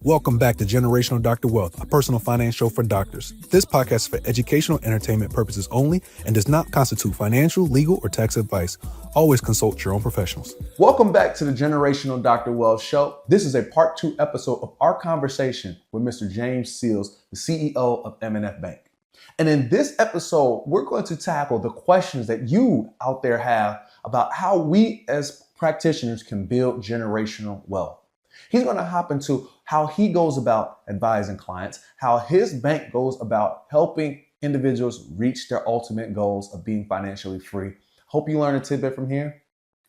Welcome back to Generational Dr. Wealth, a personal finance show for doctors. This podcast is for educational entertainment purposes only and does not constitute financial, legal, or tax advice. Always consult your own professionals. Welcome back to the Generational Dr. Wealth Show. This is a part 2 episode of our conversation with Mr. James Sills, the CEO of M&F Bank. And in this episode, we're going to tackle the questions that you out there have about how we as practitioners can build generational wealth. He's going to hop into how he goes about advising clients, how his bank goes about helping individuals reach their ultimate goals of being financially free. Hope you learn a tidbit from here.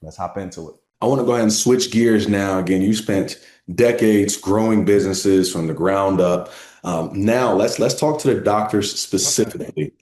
Let's hop into it. I want to go ahead and switch gears now. Again, you spent decades growing businesses from the ground up. Now let's talk to the doctors specifically.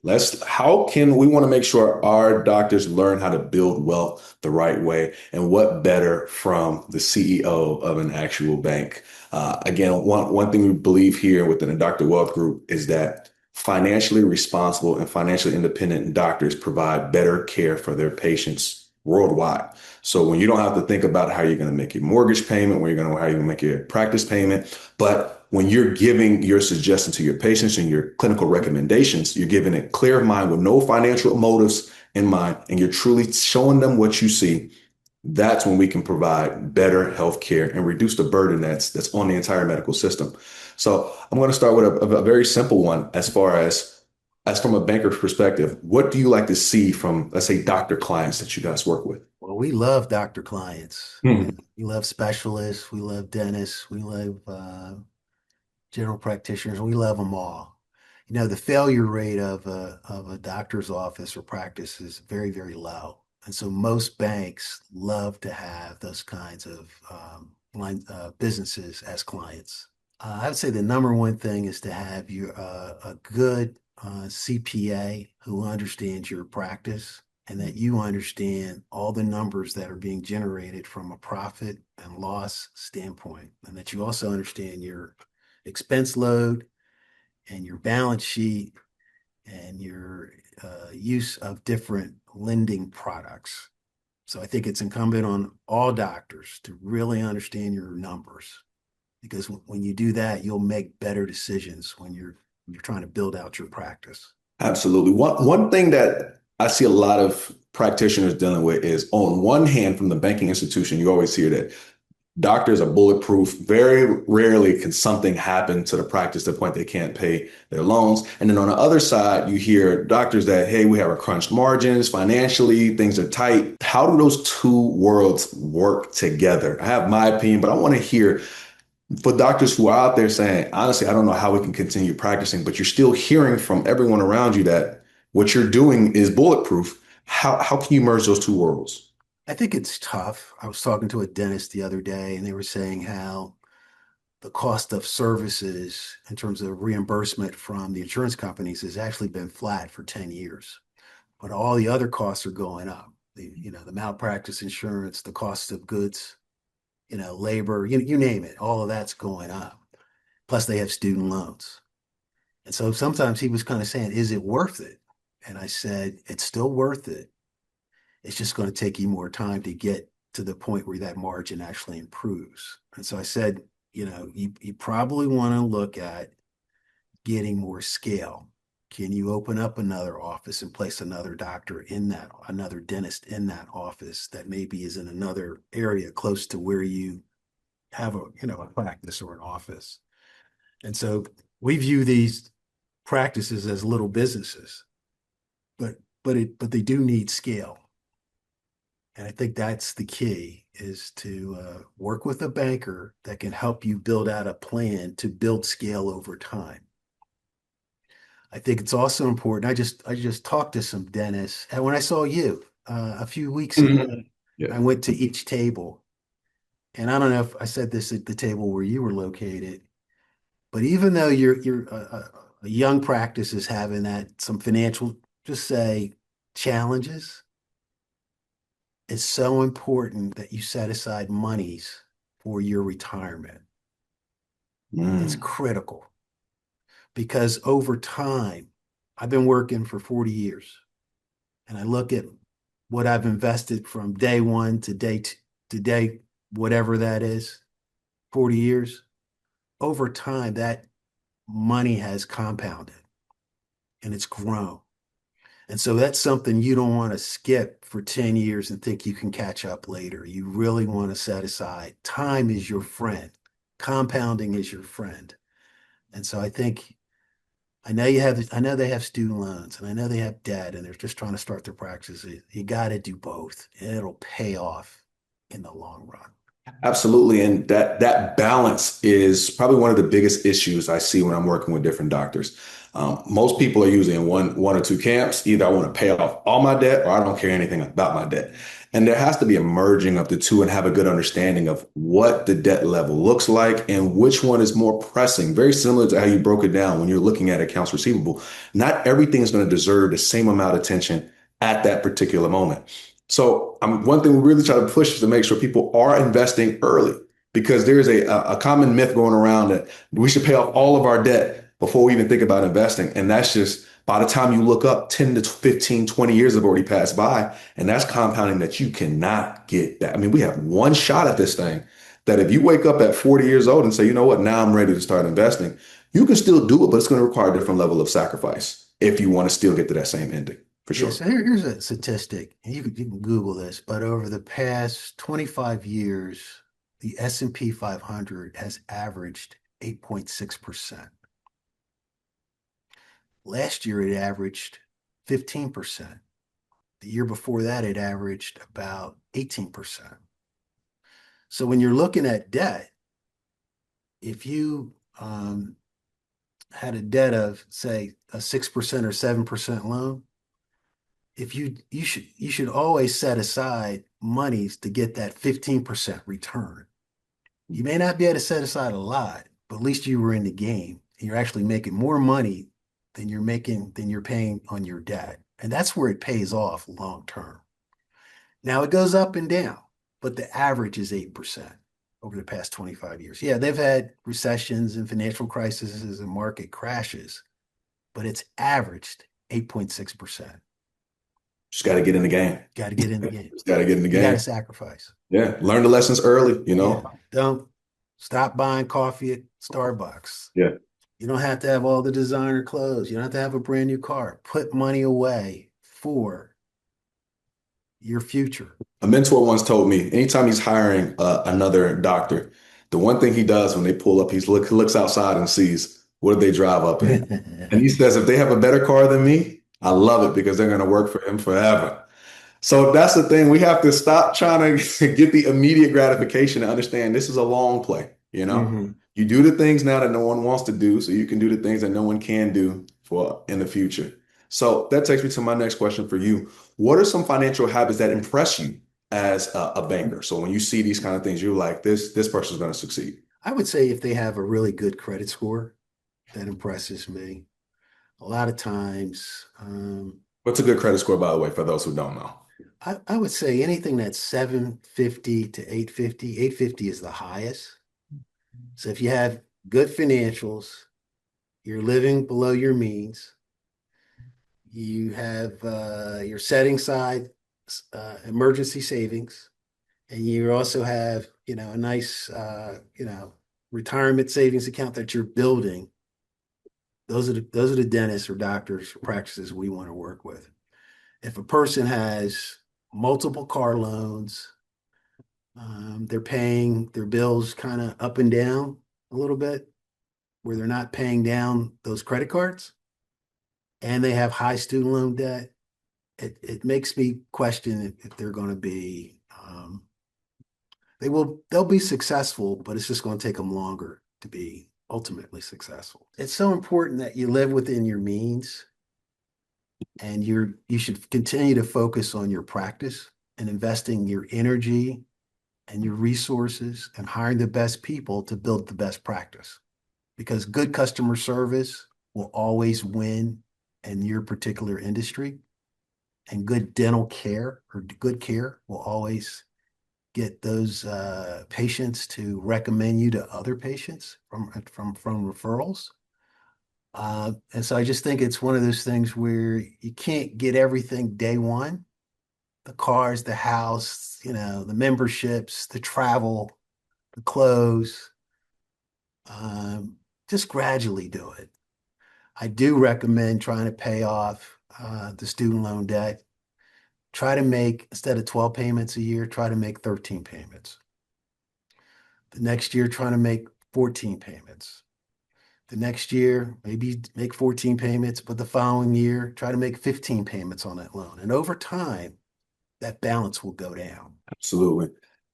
How can we want to make sure our doctors learn how to build wealth the right way, and what better from the CEO of an actual bank? Again, one thing we believe here within the Dr. Wealth Group is that financially responsible and financially independent doctors provide better care for their patients worldwide. So when you don't have to think about how you're going to make your mortgage payment, how you're going to make your practice payment, but when you're giving your suggestion to your patients and your clinical recommendations, you're giving it clear of mind with no financial motives in mind, and you're truly showing them what you see. That's when we can provide better health care and reduce the burden that's on the entire medical system. So I'm going to start with a very simple one as far as from a banker's perspective. What do you like to see from, let's say, doctor clients that you guys work with? Well, we love doctor clients. Hmm. We love specialists. We love dentists. We love general practitioners. We love them all. You know, the failure rate of a doctor's office or practice is very, very low. And so most banks love to have those kinds of businesses as clients. I would say the number one thing is to have a good CPA who understands your practice, and that you understand all the numbers that are being generated from a profit and loss standpoint, and that you also understand your expense load and your balance sheet and your use of different lending products. So I think it's incumbent on all doctors to really understand your numbers, because when you do that, you'll make better decisions when you're trying to build out your practice. Absolutely. One thing that I see a lot of practitioners dealing with is, on one hand, from the banking institution, you always hear that doctors are bulletproof. Very rarely can something happen to the practice to the point they can't pay their loans. And then on the other side, you hear doctors that, hey, we have our crunched margins financially, things are tight. How do those two worlds work together? I have my opinion, but I want to hear for doctors who are out there saying, honestly, I don't know how we can continue practicing, but you're still hearing from everyone around you that what you're doing is bulletproof. How can you merge those two worlds? I think it's tough. I was talking to a dentist the other day, and they were saying how the cost of services in terms of reimbursement from the insurance companies has actually been flat for 10 years. But all the other costs are going up. The malpractice insurance, the cost of goods, labor, you name it, all of that's going up. Plus they have student loans. And so sometimes he was kind of saying, is it worth it? And I said, it's still worth it. It's just going to take you more time to get to the point where that margin actually improves. And so I said, you probably want to look at getting more scale. Can you open up another office and place another doctor in that, another dentist in that office that maybe is in another area close to where you have a practice or an office? And so we view these practices as little businesses, but they do need scale. And I think that's the key, is to work with a banker that can help you build out a plan to build scale over time. I think it's also important. I just talked to some dentists, and when I saw you a few weeks ago, Yeah. I went to each table, and I don't know if I said this at the table where you were located, but even though you're a young practice is having some financial, just say, challenges, it's so important that you set aside monies for your retirement. It's critical. Because over time, I've been working for 40 years, and I look at what I've invested from day one to day whatever that is, 40 years. over time, that money has compounded and it's grown. And so that's something you don't want to skip for 10 years and think you can catch up later. You really want to set aside. Time is your friend. Compounding is your friend. And so I know they have student loans and I know they have debt and they're just trying to start their practices. You got to do both and it'll pay off in the long run. Absolutely. And that balance is probably one of the biggest issues I see when I'm working with different doctors. Most people are usually in one or two camps. Either I want to pay off all my debt or I don't care anything about my debt. And there has to be a merging of the two and have a good understanding of what the debt level looks like and which one is more pressing. Very similar to how you broke it down when you're looking at accounts receivable. Not everything is going to deserve the same amount of attention at that particular moment. So one thing we really try to push is to make sure people are investing early because there's a common myth going around that we should pay off all of our debt before we even think about investing. And that's just by the time you look up, 10 to 15, 20 years have already passed by. And that's compounding that you cannot get back. I mean, we have one shot at this thing that if you wake up at 40 years old and say, you know what, now I'm ready to start investing, you can still do it, but it's going to require a different level of sacrifice if you want to still get to that same ending. For Yeah, sure. so here's a statistic, and you can Google this, but over the past 25 years, the S&P 500 has averaged 8.6%. Last year, it averaged 15%. The year before that, it averaged about 18%. So when you're looking at debt, if you had a debt of, say, a 6% or 7% loan, if you should always set aside monies to get that 15% return. You may not be able to set aside a lot, but at least you were in the game. And you're actually making more money than you're paying on your debt. And that's where it pays off long term. Now it goes up and down, but the average is 8% over the past 25 years. Yeah, they've had recessions and financial crises and market crashes, but it's averaged 8.6%. Just got to get in the game. Got to get in the game. Just got to get in the You got to game. sacrifice. Yeah. Learn the lessons early, you Yeah. know? Don't stop buying coffee at Starbucks. Yeah. You don't have to have all the designer clothes. You don't have to have a brand new car. Put money away for your future. A mentor once told me anytime he's hiring another doctor, the one thing he does when they pull up, he looks outside and sees what did they drive up in. And he says, if they have a better car than me, I love it because they're going to work for him forever. So that's the thing. We have to stop trying to get the immediate gratification and understand this is a long play. You know, Mhm. you do the things now that no one wants to do, so you can do the things that no one can do for in the future. So that takes me to my next question for you. What are some financial habits that impress you as a banker? So when you see these kind of things, you're like, this person's going to succeed. I would say if they have a really good credit score, that impresses me. A lot of times, What's a good credit score, by the way, for those who don't know? I would say anything that's 750 to 850. 850 is the highest. So if you have good financials, you're living below your means, you have you're setting aside emergency savings, and you also have a nice retirement savings account that you're building. Those are the dentists or doctors or practices we want to work with. If a person has multiple car loans, they're paying their bills kind of up and down a little bit, where they're not paying down those credit cards, and they have high student loan debt, it makes me question if they're going to be they'll be successful, but it's just going to take them longer to be ultimately successful. It's so important that you live within your means, and you should continue to focus on your practice and investing your energy and your resources and hiring the best people to build the best practice, because good customer service will always win in your particular industry, and good dental care or good care will always get those patients to recommend you to other patients from referrals. And so I just think it's one of those things where you can't get everything day one. The cars, the house, the memberships, the travel, the clothes. just gradually do it. I do recommend trying to pay off the student loan debt. Try to make, instead of 12 payments a year, try to make 13 payments. The next year, try to make 14 payments. The next year, maybe make 14 payments, but the following year, try to make 15 payments on that loan. And over time, that balance will go down. Absolutely.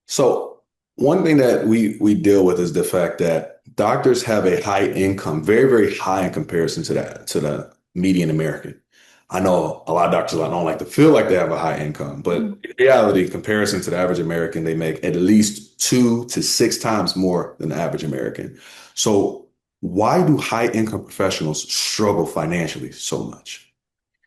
So one thing that we deal with is the fact that doctors have a high income, very, very high in comparison to the median American. I know a lot of doctors I don't like to feel like they have a high income, but in reality, in comparison to the average American, they make at least 2 to 6 times more than the average American. So why do high income professionals struggle financially so much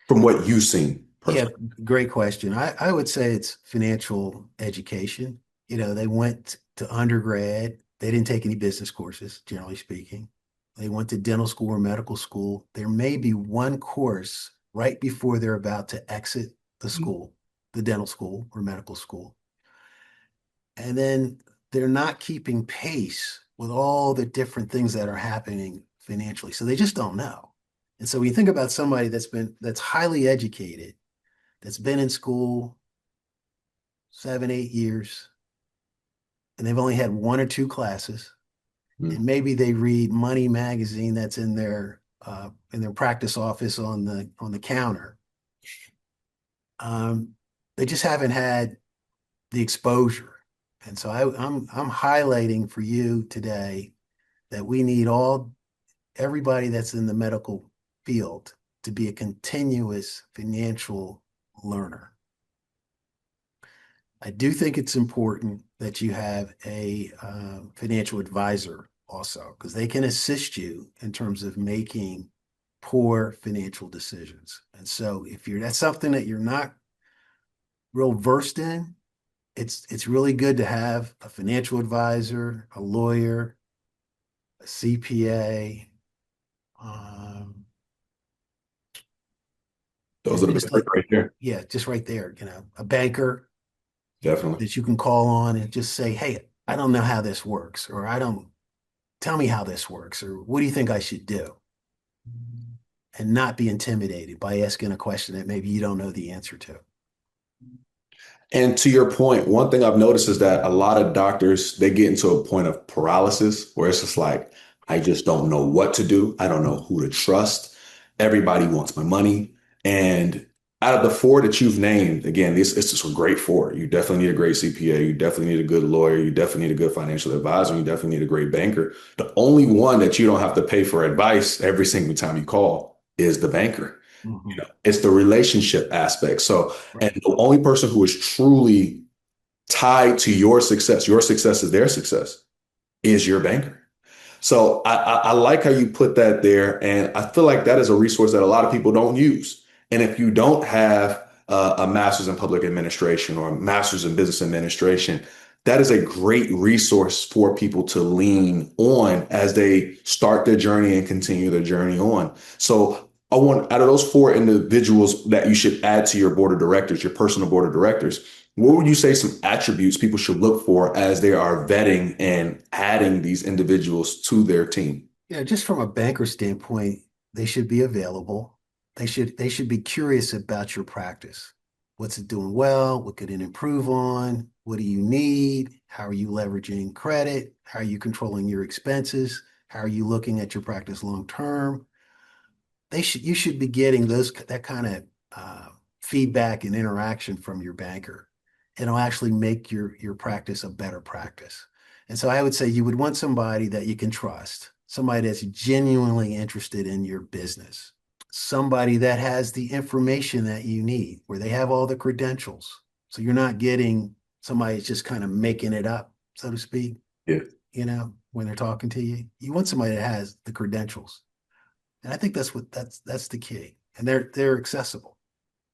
from what you've seen Yeah, personally? great question. I would say it's financial education. They went to undergrad. They didn't take any business courses, generally speaking. They went to dental school or medical school. There may be one course right before they're about to exit the school, the dental school or medical school. And then they're not keeping pace with all the different things that are happening financially. So they just don't know. And so when you think about somebody that's highly educated, that's been in school 7, 8 years, and they've only had 1 or 2 classes, and maybe they read Money magazine that's in their practice office on the counter. They just haven't had the exposure. And so I'm highlighting for you today that we need everybody that's in the medical field to be a continuous financial learner. I do think it's important that you have a financial advisor also, because they can assist you in terms of making poor financial decisions. And so if that's something that you're not real versed in, it's really good to have a financial advisor, a lawyer, a CPA. Those are the big right there. Yeah, just right there, a banker Definitely. that you can call on and just say, hey, I don't know how this works, or tell me how this works, or what do you think I should do? And not be intimidated by asking a question that maybe you don't know the answer to. And to your point, one thing I've noticed is that a lot of doctors, they get into a point of paralysis where it's just like, I just don't know what to do. I don't know who to trust. Everybody wants my money. And out of the four that you've named, again, it's just a great four. You definitely need a great CPA. You definitely need a good lawyer. You definitely need a good financial advisor. You definitely need a great banker. The only one that you don't have to pay for advice every single time you call is the banker. Mm-hmm. It's the relationship aspect. So, and the only person who is truly tied to your success is their success, is your banker. So I like how you put that there. And I feel like that is a resource that a lot of people don't use. And if you don't have a master's in public administration or a master's in business administration, that is a great resource for people to lean on as they start their journey and continue their journey on. So I want, out of those four individuals that you should add to your board of directors, your personal board of directors, what would you say some attributes people should look for as they are vetting and adding these individuals to their team? Yeah, just from a banker standpoint, they should be available. They should be curious about your practice. What's it doing well? What could it improve on? What do you need? How are you leveraging credit? How are you controlling your expenses? How are you looking at your practice long term? You should be getting that kind of feedback and interaction from your banker. It'll actually make your practice a better practice. And so I would say you would want somebody that you can trust, somebody that's genuinely interested in your business, somebody that has the information that you need, where they have all the credentials. So you're not getting somebody that's just kind of making it up, so to speak. Yeah. When they're talking to you, you want somebody that has the credentials. And I think that's the key. And they're accessible.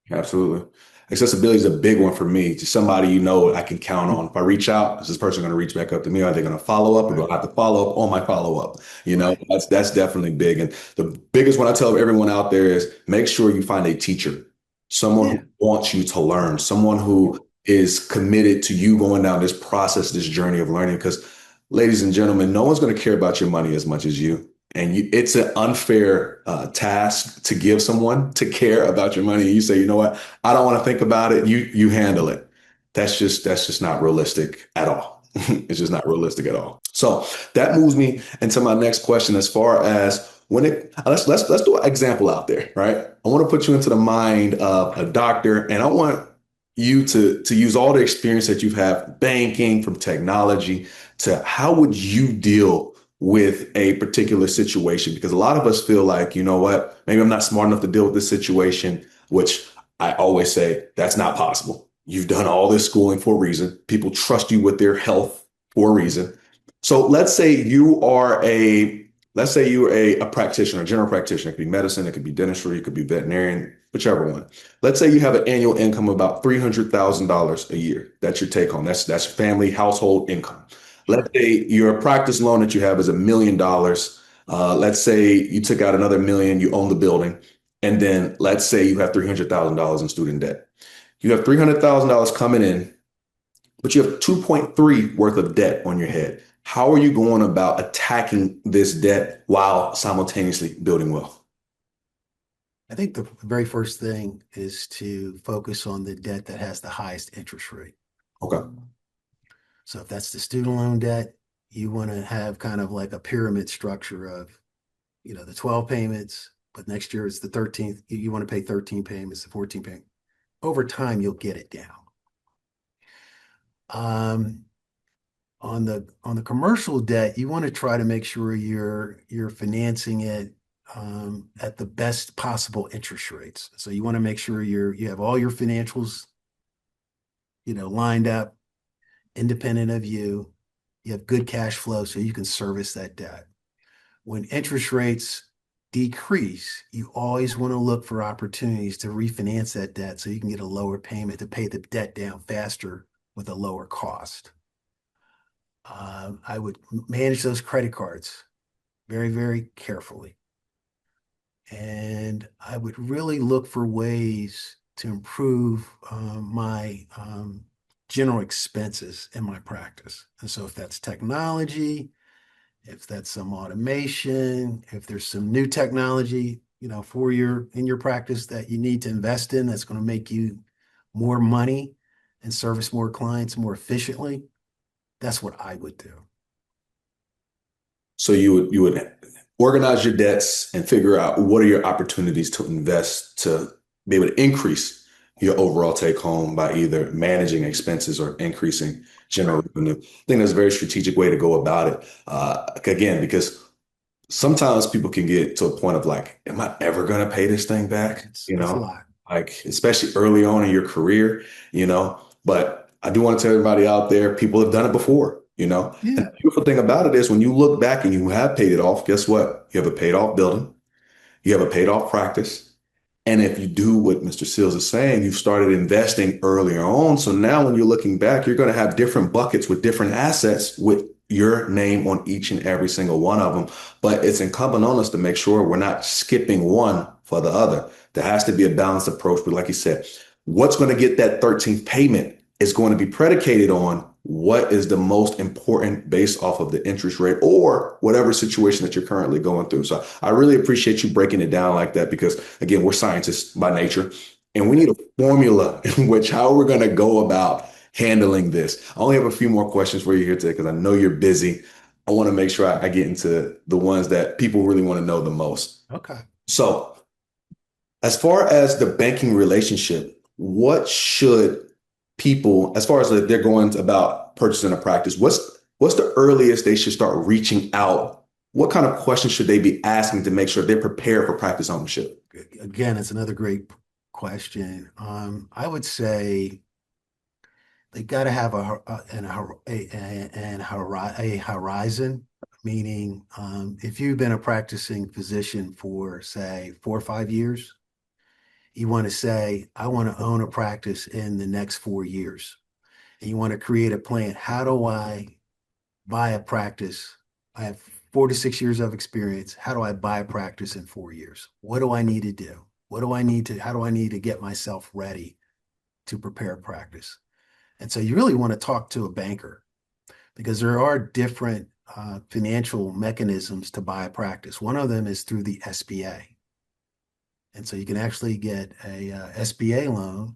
Absolutely. Accessibility is a big one for me. Just somebody I can count on. If I reach out, is this person going to reach back up to me? Are they going to follow up, or do I have to follow up on my follow up? That's definitely big. And the biggest one I tell everyone out there is make sure you find a teacher, someone who wants you to learn, someone who is committed to you going down this process, this journey of learning. Because Ladies and gentlemen, no one's going to care about your money as much as you. And it's an unfair task to give someone to care about your money. And you say, you know what, I don't want to think about it. You handle it. That's just not realistic at all. It's just not realistic at all. So that moves me into my next question. As far as when it let's do an example out there, right? I want to put you into the mind of a doctor, and I want you to use all the experience that you've had banking, from technology, to how would you deal with a particular situation? Because a lot of us feel like, you know what, maybe I'm not smart enough to deal with this situation, which I always say that's not possible. You've done all this schooling for a reason. People trust you with their health for a reason. So let's say you're a practitioner, a general practitioner. It could be medicine, it could be dentistry, it could be veterinarian, whichever one. Let's say you have an annual income of about $300,000 a year. That's your take home. That's family household income. Let's say your practice loan that you have is $1 million. Let's say you took out another million, you own the building, and then let's say you have $300,000 in student debt. You have $300,000 coming in, but you have 2.3 worth of debt on your head. How are you going about attacking this debt while simultaneously building wealth? I think the very first thing is to focus on the debt that has the highest interest rate. Okay. So if that's the student loan debt, you want to have kind of like a pyramid structure of, the 12 payments, but next year it's the 13th. You want to pay 13 payments, the 14 payment. Over time, you'll get it down. On the commercial debt, you want to try to make sure you're financing it at the best possible interest rates. So you want to make sure you have all your financials, lined up, independent of you. You have good cash flow so you can service that debt. When interest rates decrease, you always want to look for opportunities to refinance that debt so you can get a lower payment to pay the debt down faster with a lower cost. I would manage those credit cards very, very carefully. And I would really look for ways to improve my general expenses in my practice. And so if that's technology, if that's some automation, if there's some new technology, in your practice that you need to invest in, that's going to make you more money and service more clients more efficiently, that's what I would do. So you would organize your debts and figure out what are your opportunities to invest to be able to increase your overall take home by either managing expenses or increasing general revenue. I think that's a very strategic way to go about it. Again, because sometimes people can get to a point of like, am I ever going to pay this thing back? It's a lot. Like, especially early on in your career, but I do want to tell everybody out there, people have done it before, Yeah. And the beautiful thing about it is when you look back and you have paid it off, guess what? You have a paid off building, you have a paid off practice. And if you do what Mr. Sills is saying, you've started investing earlier on. So now when you're looking back, you're going to have different buckets with different assets with your name on each and every single one of them. But it's incumbent on us to make sure we're not skipping one for the other. There has to be a balanced approach. But like you said, what's going to get that 13th payment is going to be predicated on what is the most important based off of the interest rate or whatever situation that you're currently going through. So I really appreciate you breaking it down like that because, again, we're scientists by nature and we need a formula in which how we're going to go about handling this. I only have a few more questions for you here today because I know you're busy. I want to make sure I get into the ones that people really want to know the most. Okay. So as far as the banking relationship, what should people, as far as they're going about purchasing a practice, what's the earliest they should start reaching out? What kind of questions should they be asking to make sure they're prepared for practice ownership? Again, it's another great question. I would say they got to have a horizon, meaning if you've been a practicing physician for, say, 4 or 5 years, you want to say, I want to own a practice in the next 4 years. And you want to create a plan. How do I buy a practice? I have 4 to 6 years of experience. How do I buy a practice in 4 years? What do I need to do? How do I need to get myself ready to prepare a practice? And so you really want to talk to a banker because there are different financial mechanisms to buy a practice. One of them is through the SBA. And so you can actually get a SBA loan,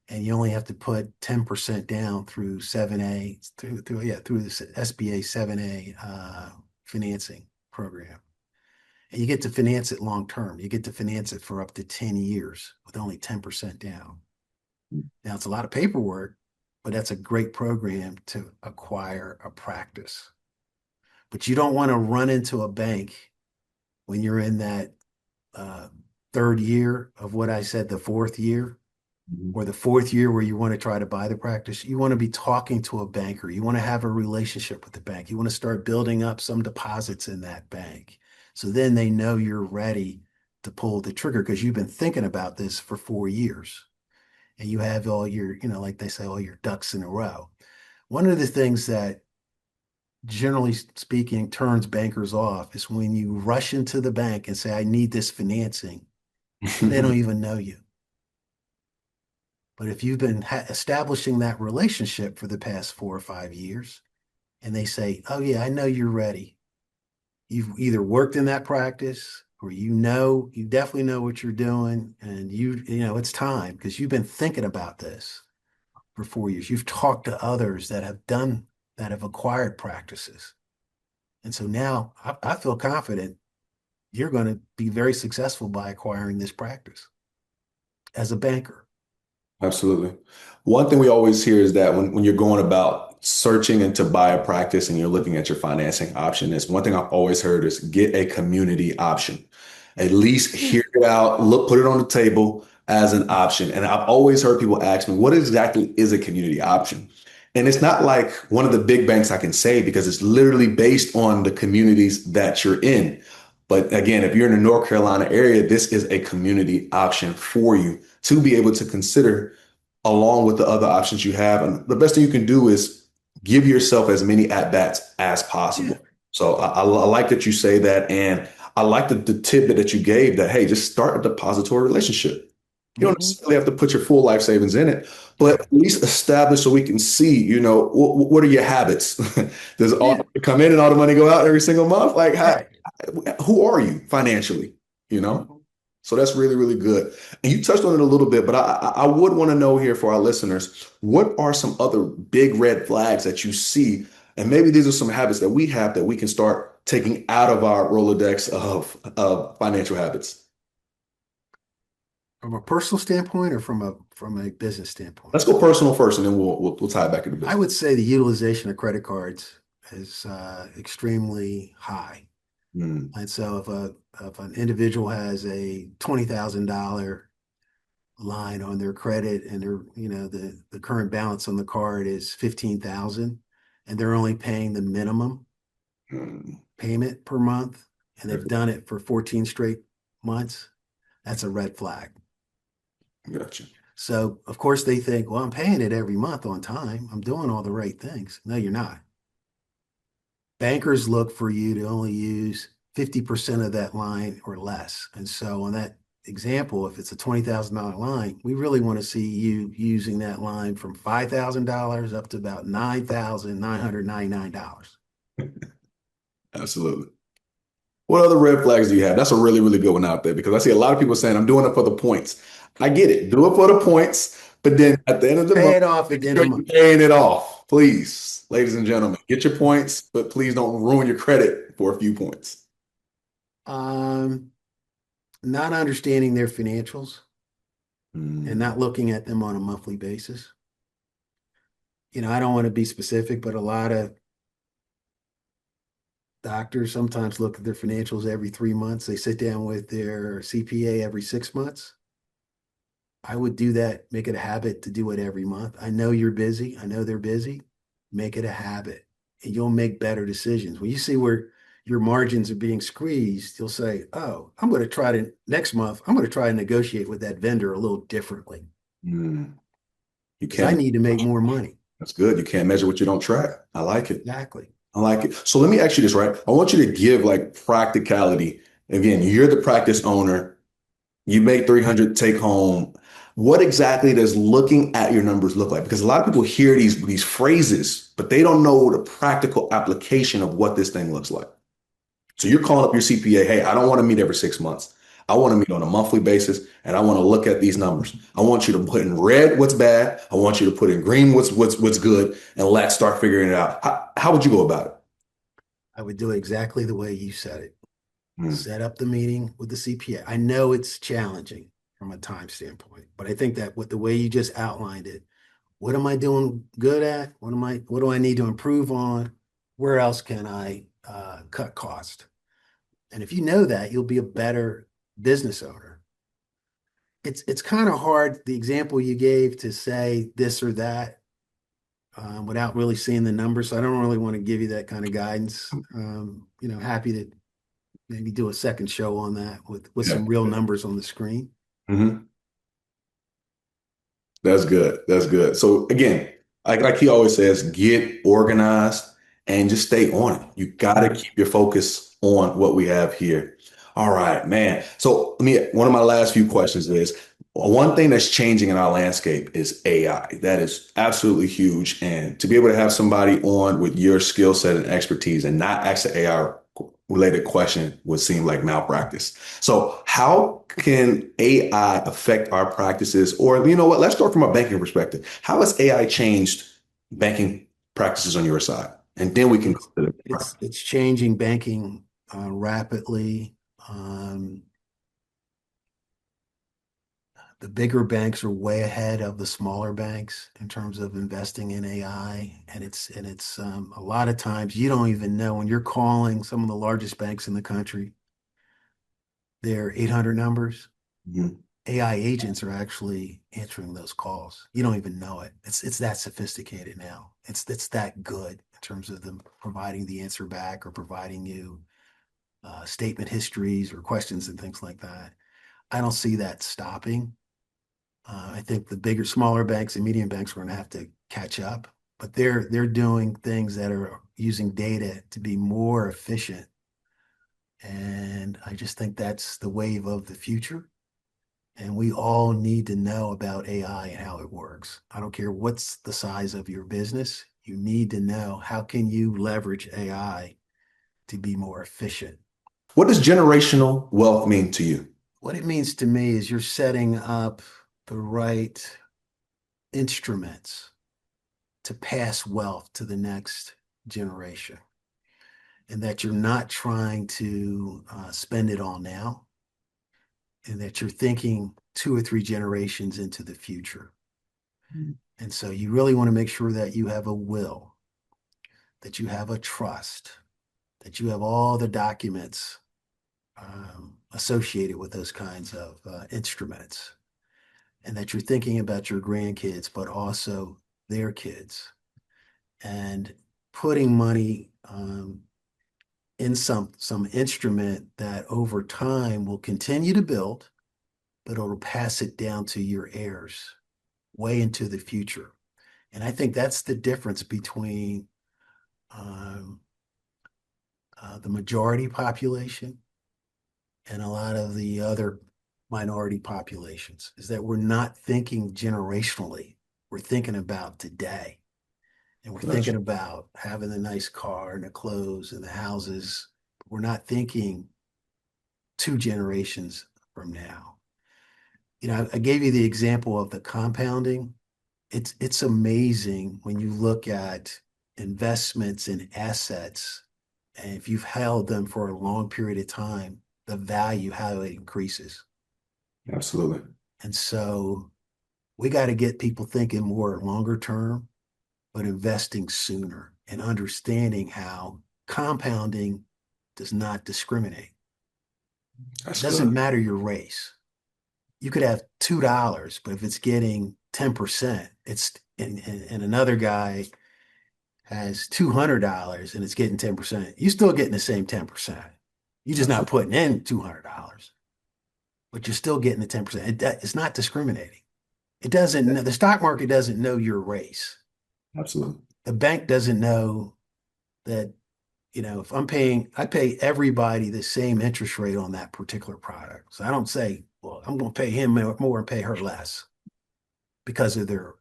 and you only have to put 10% down through 7A, through the SBA 7A financing program. And you get to finance it long term. You get to finance it for up to 10 years with only 10% down. Now, it's a lot of paperwork, but that's a great program to acquire a practice. But you don't want to run into a bank when you're in that third year of what I said, the fourth year, or the fourth year where you want to try to buy the practice. You want to be talking to a banker. You want to have a relationship with the bank. You want to start building up some deposits in that bank. So then they know you're ready to pull the trigger because you've been thinking about this for 4 years and you have all your, like they say, all your ducks in a row. One of the things that, generally speaking, turns bankers off is when you rush into the bank and say, I need this financing. They don't even know you. But if you've been establishing that relationship for the past 4 or 5 years, and they say, oh yeah, I know you're ready. You've either worked in that practice or you definitely know what you're doing, and it's time because you've been thinking about this for 4 years. You've talked to others that have acquired practices. And so now I feel confident you're going to be very successful by acquiring this practice as a banker. Absolutely. One thing we always hear is that when you're going about searching and to buy a practice and you're looking at your financing option, is one thing I've always heard is get a community option. At least hear it out, put it on the table as an option. And I've always heard people ask me, what exactly is a community option? And it's not like one of the big banks I can say, because it's literally based on the communities that you're in. But again, if you're in the North Carolina area, this is a community option for you to be able to consider along with the other options you have. And the best thing you can do is give yourself as many at-bats as possible. So I like that you say that. And I like the tidbit that you gave that, hey, just start a depository relationship. You don't necessarily have to put your full life savings in it, but at least establish so we can see, what are your habits? Does all come in and all the money go out every single month? Like, who are you financially? So that's really, really good. And you touched on it a little bit, but I would want to know here for our listeners, what are some other big red flags that you see? And maybe these are some habits that we have that we can start taking out of our Rolodex of financial habits. From a personal standpoint or from a business standpoint? Let's go personal first, and then we'll tie it back into business. I would say the utilization of credit cards is extremely high. And so if an individual has a $20,000 line on their credit and the current balance on the card is $15,000 and they're only paying the minimum payment per month, and they've done it for 14 straight months, that's a red flag. Gotcha. So of course they think, well, I'm paying it every month on time. I'm doing all the right things. No, you're not. Bankers look for you to only use 50% of that line or less. And so on that example, if it's a $20,000 line, we really want to see you using that line from $5,000 up to about $9,999. Absolutely. What other red flags do you have? That's a really, really good one out there, because I see a lot of people saying, I'm doing it for the points. I get it. Do it for the points. But then at the end of the month, pay it off at the end of the month. Paying it off. Please, ladies and gentlemen, get your points, but please don't ruin your credit for a few points. Not understanding their financials and not looking at them on a monthly basis. I don't want to be specific, but a lot of doctors sometimes look at their financials every 3 months. They sit down with their CPA every 6 months. I would do that, make it a habit to do it every month. I know you're busy. I know they're busy. Make it a habit, and you'll make better decisions. When you see where your margins are being squeezed, you'll say, oh, next month, I'm going to try to negotiate with that vendor a little differently. You I need to make more money. That's good. You can't measure what you don't track. I like it. Exactly. I like it. So let me ask you this, right? I want you to give practicality. Again, you're the practice owner. You make 300 take home. What exactly does looking at your numbers look like? Because a lot of people hear these phrases, but they don't know the practical application of what this thing looks like. So you're calling up your CPA, hey, I don't want to meet every 6 months. I want to meet on a monthly basis and I want to look at these numbers. I want you to put in red what's bad. I want you to put in green what's good, and let's start figuring it out. How would you go about I would do it exactly the way you said it. it? Set up the meeting with the CPA. I know it's challenging from a time standpoint, but I think that with the way you just outlined it, what am I doing good at? What do I need to improve on? Where else can I cut cost? And if you know that, you'll be a better business owner. It's kind of hard, the example you gave, to say this or that without really seeing the numbers. So I don't really want to give you that kind of guidance. Happy to maybe do a second show on that with Yeah. some real numbers on the screen. Mhm. That's good. That's good. So again, like he always says, get organized and just stay on it. You got to keep your focus on what we have here. All right, man. So one of my last few questions is one thing that's changing in our landscape is AI. That is absolutely huge. And to be able to have somebody on with your skill set and expertise and not ask the AI related question would seem like malpractice. So how can AI affect our practices? Or, you know what, let's start from a banking perspective. How has AI changed banking practices on your side? And then we can go to the It's changing banking rapidly. Um, the bigger banks are way ahead of the smaller banks in terms of investing in AI, and it's a lot of times you don't even know when you're calling some of the largest banks in the country, their 800 numbers. Mhm. AI agents are actually answering those calls. You don't even know it. It's that sophisticated now. It's that good in terms of them providing the answer back or providing you statement histories or questions and things like that. I don't see that stopping. I think the bigger, smaller banks and medium banks are going to have to catch up, but they're doing things that are using data to be more efficient. And I just think that's the wave of the future. And we all need to know about AI and how it works. I don't care what's the size of your business. You need to know how can you leverage AI to be more efficient. What does generational wealth mean to you? What it means to me is you're setting up the right instruments to pass wealth to the next generation, and that you're not trying to spend it all now, and that you're thinking 2 or 3 generations into the future. And so you really want to make sure that you have a will, that you have a trust, that you have all the documents associated with those kinds of instruments, and that you're thinking about your grandkids, but also their kids, and putting money in some instrument that over time will continue to build, but it'll pass it down to your heirs way into the future. And I think that's the difference between um, the majority population and a lot of the other minority populations, is that we're not thinking generationally. We're thinking about today. And we're Gotcha. thinking about having the nice car and the clothes and the houses. We're not thinking 2 generations from now. I gave you the example of the compounding. It's amazing when you look at investments in assets, and if you've held them for a long period of time, the value, how it increases. Absolutely. And so we got to get people thinking more longer term, but investing sooner and understanding how compounding does not discriminate. It That's doesn't good. matter your race. You could have $2, but if it's getting 10%, and another guy has $200 and it's getting 10%, you're still getting the same 10%. You're just not Absolutely. putting in $200, but you're still getting the 10%. It's not discriminating. The stock market doesn't know your race. Absolutely. The bank doesn't know that, if I pay everybody the same interest rate on that particular product. So I don't say, well, I'm going to pay him more and pay her less. because of their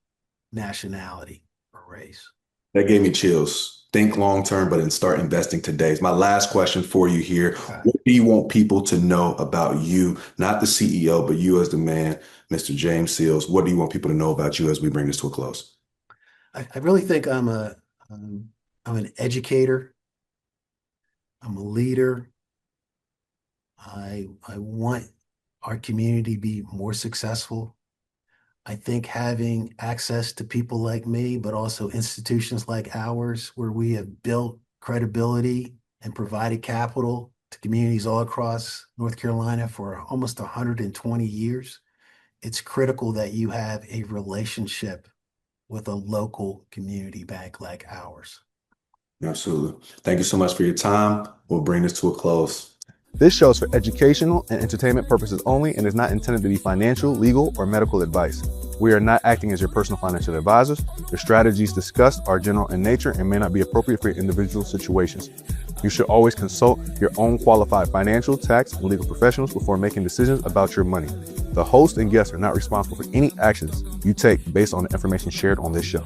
nationality or race. That gave me chills. Think long term, but then start investing today. It's my last question for you here. Okay. What do you want people to know about you, not the CEO, but you as the man, Mr. James Sills? What do you want people to know about you as we bring this to a close? I really think I'm an educator. I'm a leader. I want our community to be more successful. I think having access to people like me, but also institutions like ours, where we have built credibility and provided capital to communities all across North Carolina for almost 120 years, it's critical that you have a relationship with a local community bank like ours. Absolutely. Thank you so much for your time. We'll bring this to a close. This show is for educational and entertainment purposes only and is not intended to be financial, legal, or medical advice. We are not acting as your personal financial advisors. The strategies discussed are general in nature and may not be appropriate for your individual situations. You should always consult your own qualified financial, tax, and legal professionals before making decisions about your money. The host and guests are not responsible for any actions you take based on the information shared on this show.